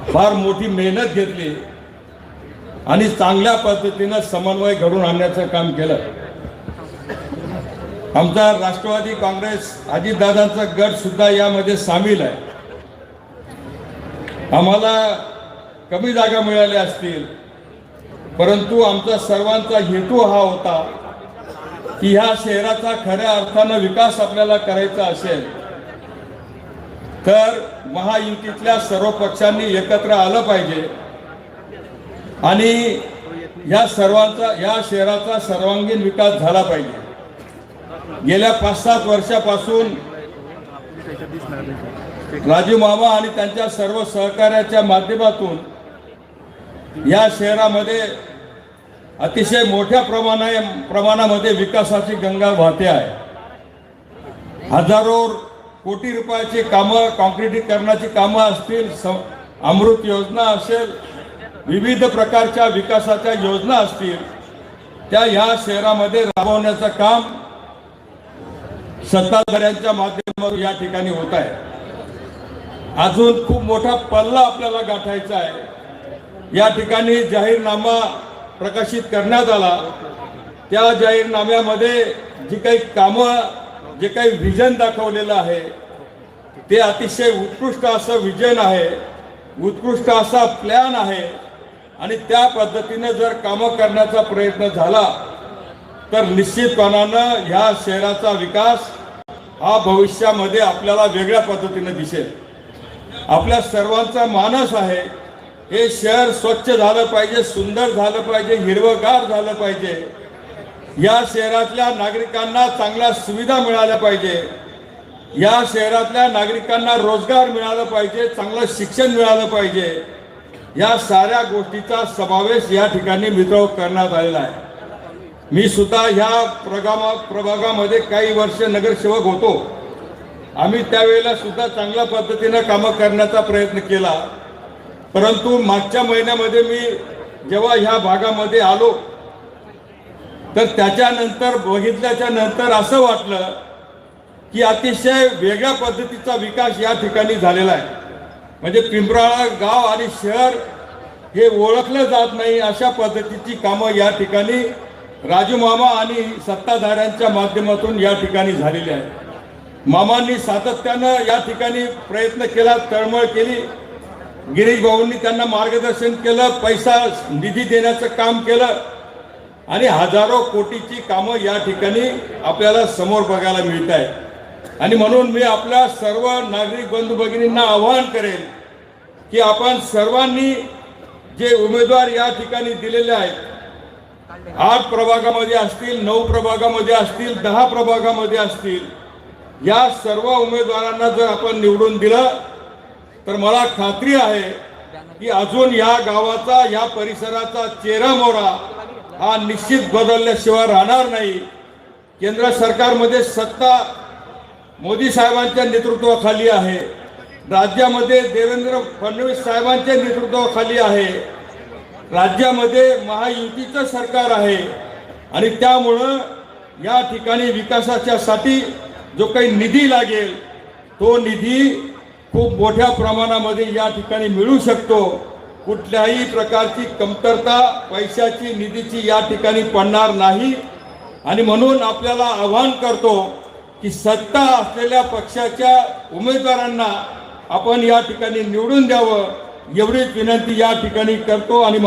फार मोठी मेहनत घेतली आणि चांगल्या पद्धतीने समन्वय घडून आणण्याचं काम केलं। आमचा राष्ट्रवादी काँग्रेस अजितदादांचा गट सुद्धा यामध्ये सामील आहे। आम्हाला कमी जागा मिळाल्या असतील, परंतु आमचा सर्वांचा हेतू हा होता की ह्या शहराचा खऱ्या अर्थाने विकास आपल्याला करायचा असेल तर महायुतीतल्या सर्व पक्षांनी एकत्र आलं पाहिजे आणि या शहराचा सर्वांगीण विकास झाला पाहिजे। गेल्या 5-7 वर्षापासून राजू मामा आणि त्यांच्या सर्व सहकार्याच्या माध्यमातून या शहरामध्ये अतिशय मोठ्या प्रमाणामध्ये विकासाची गंगा वाहते आहे। हजारो कोटी रुपयाची कामं, काँक्रिटीकरणाची कामं असतील, अमृत योजना असेल, विविध प्रकारच्या विकासाच्या योजना असतील, त्या या शहरामध्ये राबवण्याचं काम सत्ताधाऱ्यांच्या माध्यमातून या ठिकाणी होत आहे। अजून खूप मोठा पल्ला आपल्याला गाठायचा आहे। या ठिकाणी जाहीरनामा प्रकाशित करण्यात आला। त्या जाहीरनाम्यामध्ये जी काही कामं, जे काही विजन दाखवलेलं आहे ते अतिशय उत्कृष्ट असं विजन आहे, उत्कृष्ट असा प्लॅन आहे आणि त्या पद्धतीने जर कामं करण्याचा प्रयत्न झाला तर निश्चितपणानं ह्या शहराचा विकास हा भविष्यामध्ये आपल्याला वेगळ्या पद्धतीने दिसेल। आपल्या सर्वांचा मानस आहे हे शहर स्वच्छ झालं पाहिजे, सुंदर झालं पाहिजे, हिरवगार झालं पाहिजे, या शहरातल्या नागरिकांना चांगल्या सुविधा मिळाल्या पाहिजे, या शहरातल्या नागरिकांना रोजगार मिळाला पाहिजे, चांगलं शिक्षण मिळालं पाहिजे, या साऱ्या गोष्टीचा समावेश या ठिकाणी मित्र करण्यात आलेला आहे। मी सुद्धा ह्या प्रभागामध्ये काही वर्ष नगरसेवक होतो। आम्ही त्यावेळेला सुद्धा चांगल्या पद्धतीने कामं करण्याचा प्रयत्न केला, परंतु मागच्या महिन्यामध्ये मी जेव्हा ह्या भागामध्ये आलो तर त्याच्यानंतर बघितल्याच्या नंतर असं वाटलं की अतिशय वेगळ्या पद्धतीचा विकास या ठिकाणी झालेला आहे। म्हणजे पिंपराळा गाव आणि शहर हे ओळखलं जात नाही अशा पद्धतीची कामं या ठिकाणी राजू मामा आणि सत्ताधाऱ्यांच्या माध्यमातून या ठिकाणी झालेली आहे। मामांनी सातत्यानं या ठिकाणी प्रयत्न केला, तळमळ केली, गिरीश भाऊंनी त्यांना मार्गदर्शन केलं, पैसा निधी देण्याचं काम केलं आणि हजारो कोटीची कामं या ठिकाणी आपल्याला समोर बघायला मिळत आहे। आणि म्हणून मी आपल्या सर्व नागरिक बंधू भगिनींना आवाहन करेन की आपण सर्वांनी जे उमेदवार या ठिकाणी दिलेले आहेत, 8 प्रभागामध्ये असतील, 9 प्रभागामध्ये असतील, 10 प्रभागामध्ये असतील, या सर्व उमेदवारांना जर आपण निवडून दिलं तर मला खात्री आहे की अजून या गावाचा, या परिसराचा चेहरा मोहरा हा निश्चित बदलल्याशिवाय राहणार नाही। केंद्र सरकारमध्ये सत्ता मोदी साहेबांच्या नेतृत्वाखाली आहे, राज्यामध्ये देवेंद्र फडणवीस साहेबांच्या नेतृत्वाखाली आहे, राज्यामध्ये महायुतीचं सरकार आहे आणि त्यामुळं या ठिकाणी विकासाच्या साठी जो काही निधी लागेल तो निधी खूप मोठ्या प्रमाणामध्ये या ठिकाणी मिळू शकतो। कुठल्याही प्रकारची कमतरता पैशाची, निधीची या ठिकाणी पडणार नाही आणि म्हणून आपल्याला आवाहन करतो की सत्ता असलेल्या पक्षाच्या उमेदवारांना आपण या ठिकाणी निवडून द्यावं, एवढीच विनंती या ठिकाणी करतो आणि